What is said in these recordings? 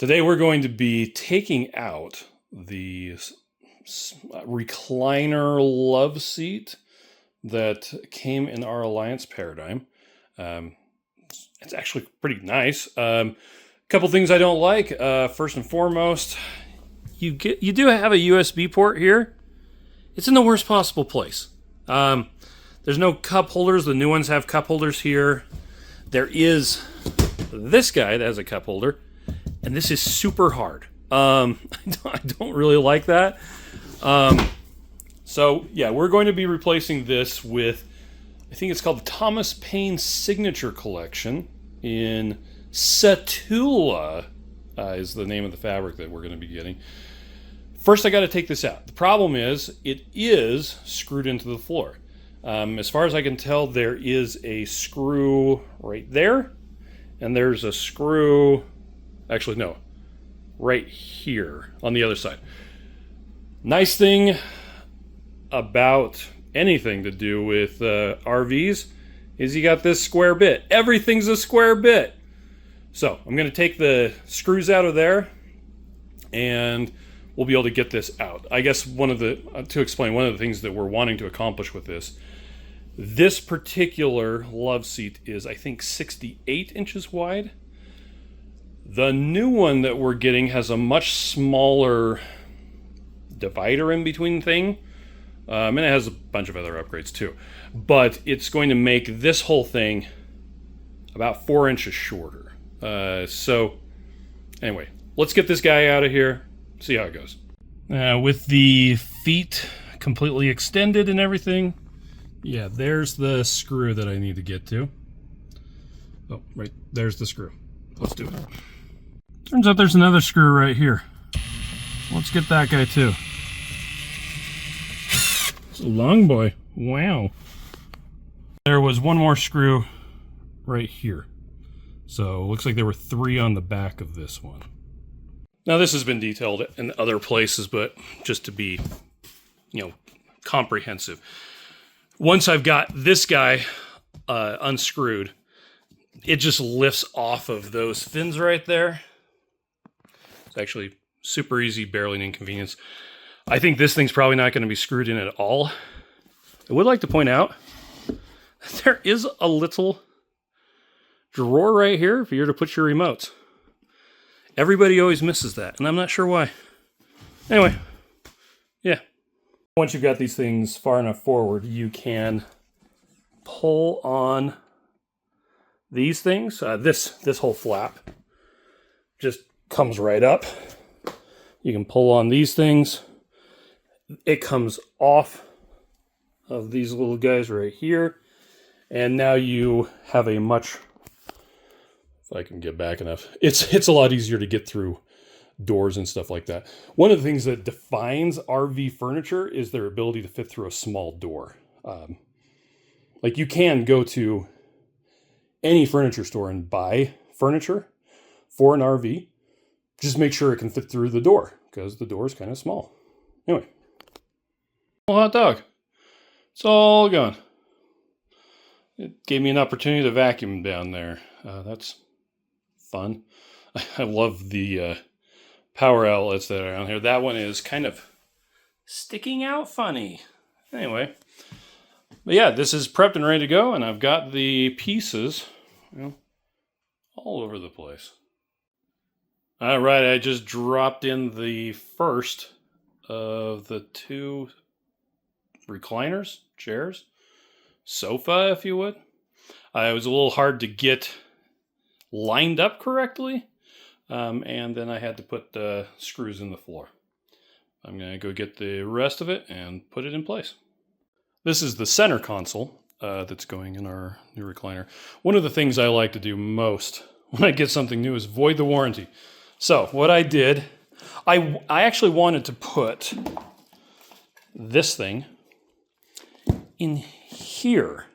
Today we're going to be taking out the recliner love seat that came in our Alliance paradigm. It's actually pretty nice. Couple things I don't like. First and foremost, you do have a USB port here. It's in the worst possible place. There's no cup holders. The new ones have cup holders here. There is this guy that has a cup holder, and this is super hard. I don't really like that. So yeah, we're going to be replacing this with, I think it's called the Thomas Payne Signature Collection in Satula, is the name of the fabric that we're going to be getting. First, I got to take this out. The problem is it is screwed into the floor. As far as I can tell, there is a screw right there, and there's a screw, actually no, right here on the other side. Nice thing about anything to do with RVs is you got this square bit. Everything's a square bit. So I'm going to take the screws out of there, and we'll be able to get this out. I guess to explain one of the things that we're wanting to accomplish with this particular love seat is, I think, 68 inches wide. The new one that we're getting has a much smaller divider in between thing. And it has a bunch of other upgrades too. But it's going to make this whole thing about 4 inches shorter. So anyway, let's get this guy out of here, see how it goes. With the feet completely extended and everything, yeah, there's the screw that I need to get to. Oh, right, there's the screw. Let's do it. Turns out there's another screw right here. Let's get that guy too. It's a long boy. Wow. There was one more screw right here. So it looks like there were 3 on the back of this one. Now this has been detailed in other places, but just to be, comprehensive. Once I've got this guy unscrewed, it just lifts off of those fins right there. It's actually super easy, barely an inconvenience. I think this thing's probably not going to be screwed in at all. I would like to point out that there is a little drawer right here for you to put your remotes. Everybody always misses that, and I'm not sure why. Anyway, yeah. Once you've got these things far enough forward, you can pull on these things. This whole flap just comes right up. You can pull on these things. It comes off of these little guys right here. And now you have a much, if I can get back enough, it's a lot easier to get through doors and stuff like that. One of the things that defines RV furniture is their ability to fit through a small door. Like you can go to any furniture store and buy furniture for an RV. Just make sure it can fit through the door, because the door is kind of small. Anyway. Hot dog. It's all gone. It gave me an opportunity to vacuum down there. That's fun. I love the power outlets that are on here. That one is kind of sticking out funny. Anyway. But yeah, this is prepped and ready to go, and I've got the pieces all over the place. All right, I just dropped in the first of the 2 recliners, chairs, sofa, if you would. It was a little hard to get lined up correctly, and then I had to put screws in the floor. I'm going to go get the rest of it and put it in place. This is the center console that's going in our new recliner. One of the things I like to do most when I get something new is void the warranty. So what I did, I actually wanted to put this thing in here,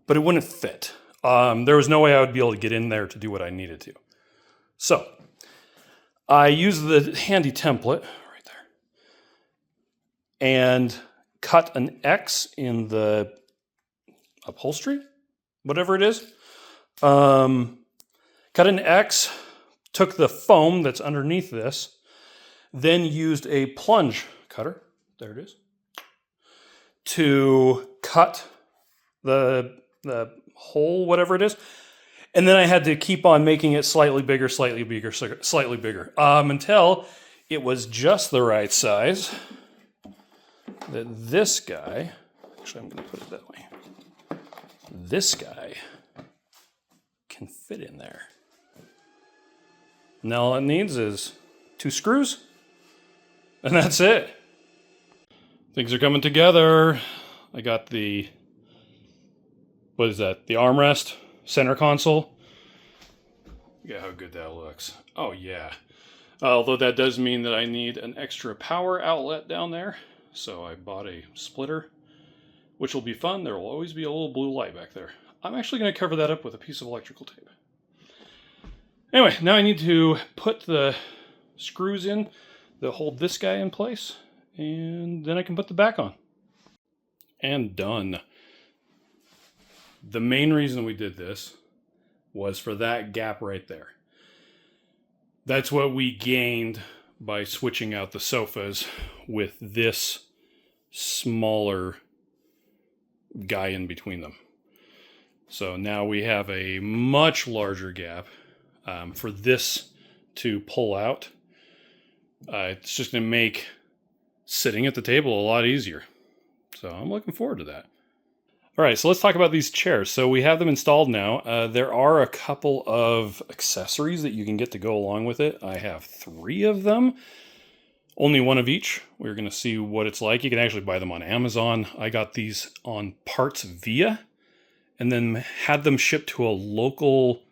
but it wouldn't fit. There was no way I would be able to get in there to do what I needed to. So I used the handy template right there and cut an X in the upholstery, whatever it is. Cut an X, took the foam that's underneath this, then used a plunge cutter, there it is, to cut the hole, whatever it is. And then I had to keep on making it slightly bigger, slightly bigger, slightly bigger, until it was just the right size that this guy, actually I'm going to put it that way, this guy can fit in there. Now all it needs is 2 screws, and that's it. Things are coming together. I got the, what is that? The armrest, center console. Look at how good that looks. Oh yeah. Although that does mean that I need an extra power outlet down there. So I bought a splitter, which will be fun. There will always be a little blue light back there. I'm actually going to cover that up with a piece of electrical tape. Anyway, now I need to put the screws in that hold this guy in place, and then I can put the back on. And done. The main reason we did this was for that gap right there. That's what we gained by switching out the sofas with this smaller guy in between them. So now we have a much larger gap for this to pull out. It's just going to make sitting at the table a lot easier. So I'm looking forward to that. All right, so let's talk about these chairs. So we have them installed now. There are a couple of accessories that you can get to go along with it. I have 3 of them. Only one of each. We're going to see what it's like. You can actually buy them on Amazon. I got these on PartsVia and then had them shipped to a local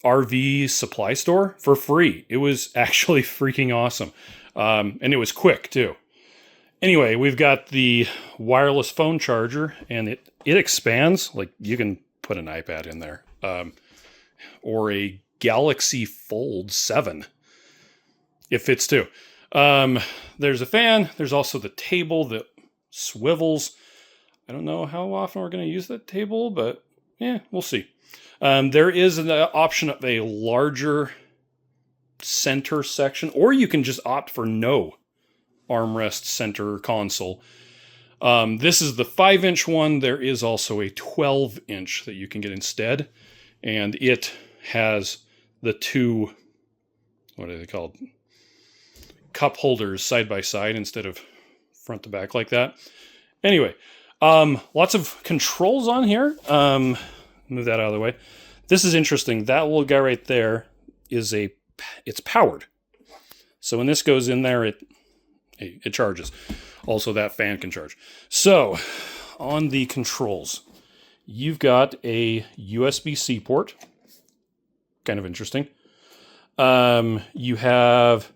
RV supply store for free. It was actually freaking awesome. And it was quick too. Anyway, we've got the wireless phone charger, and it expands. Like, you can put an iPad in there. Or a Galaxy Fold 7. It fits too. There's a fan. There's also the table that swivels. I don't know how often we're going to use that table, but yeah, we'll see. There is an option of a larger center section, or you can just opt for no armrest center console. This is the 5-inch one. There is also a 12-inch that you can get instead, and it has the 2, what are they called? Cup holders side by side instead of front to back like that. Anyway, lots of controls on here. Move that out of the way. This is interesting. That little guy right there is it's powered. So when this goes in there, it charges. Also, that fan can charge. So, on the controls, you've got a USB-C port. Kind of interesting. You have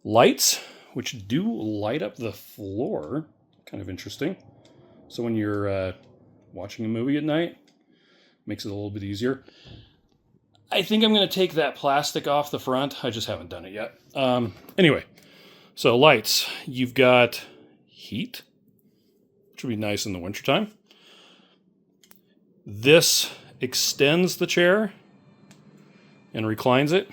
lights, which do light up the floor. Kind of interesting. So when you're watching a movie at night, makes it a little bit easier. I think I'm going to take that plastic off the front. I just haven't done it yet. Anyway. So lights, you've got heat, which would be nice in the wintertime. This extends the chair and reclines it.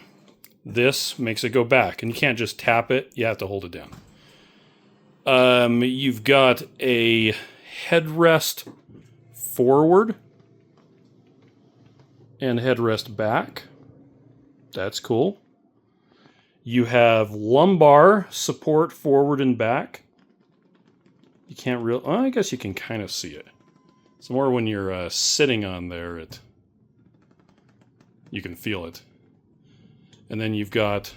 This makes it go back, and you can't just tap it. You have to hold it down. You've got a headrest forward and headrest back. That's cool. You have lumbar support forward and back. You can't really, well, I guess you can kind of see it. It's more when you're sitting on there, you can feel it. And then you've got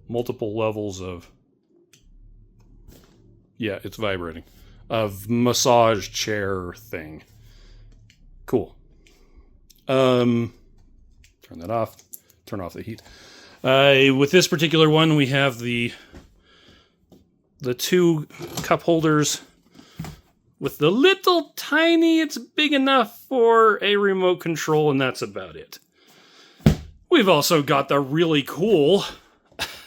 multiple levels of, yeah, it's vibrating, of massage chair thing. Cool. Turn that off. Turn off the heat. With this particular one, we have the 2 cup holders with the little tiny, it's big enough for a remote control, and that's about it. We've also got the really cool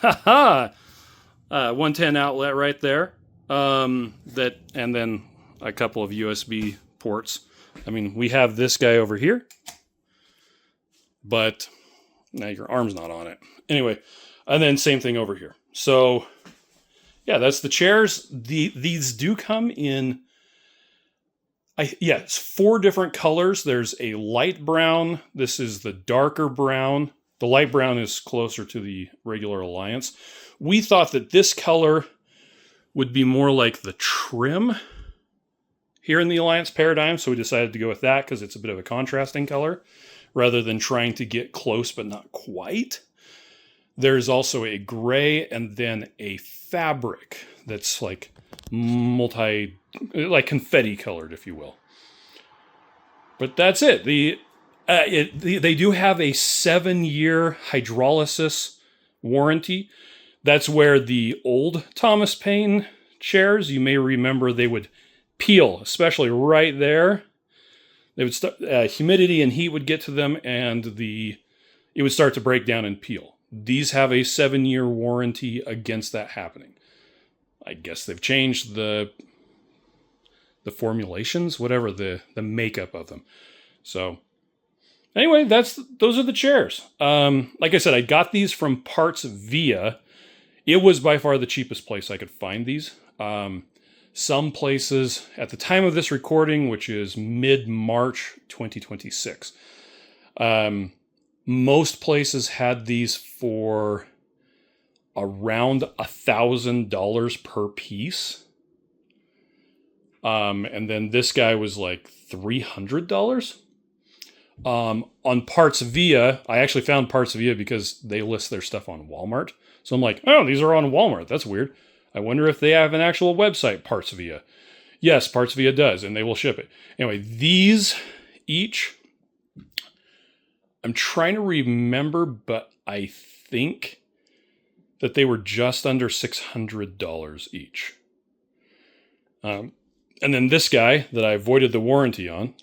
110 outlet right there. And then a couple of USB ports. I mean, we have this guy over here. but now your arm's not on it. Anyway, and then same thing over here. So yeah, that's the chairs. These do come in, it's 4 different colors. There's a light brown. This is the darker brown. The light brown is closer to the regular Alliance. We thought that this color would be more like the trim here in the Alliance paradigm, so we decided to go with that because it's a bit of a contrasting color rather than trying to get close but not quite. There's also a gray and then a fabric that's like like confetti colored, if you will. But that's it. They do have a 7-year hydrolysis warranty. That's where the old Thomas Payne chairs, you may remember, they would peel, especially right there. They would humidity and heat would get to them, and it would start to break down and peel. These have a 7-year warranty against that happening. I guess they've changed the formulations, whatever the makeup of them. So anyway, those are the chairs. Like I said, I got these from PartsVia. It was by far the cheapest place I could find these. Some places, at the time of this recording, which is mid-March 2026, most places had these for around $1,000 per piece. And then this guy was like $300. On PartsVia, I actually found PartsVia because they list their stuff on Walmart. So I'm like, oh, these are on Walmart. That's weird. I wonder if they have an actual website, PartsVia. Yes, PartsVia does, and they will ship it. Anyway, these each, I'm trying to remember, but I think that they were just under $600 each. And then this guy that I avoided the warranty on,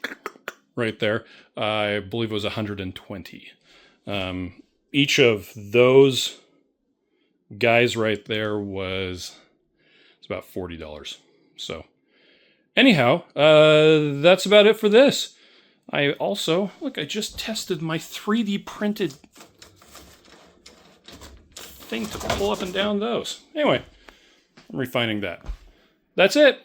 right there, I believe it was $120. Each of those guys right there it's about $40. So anyhow, that's about it for this. I also, look, I just tested my 3D printed thing to pull up and down those. Anyway, I'm refining that. That's it.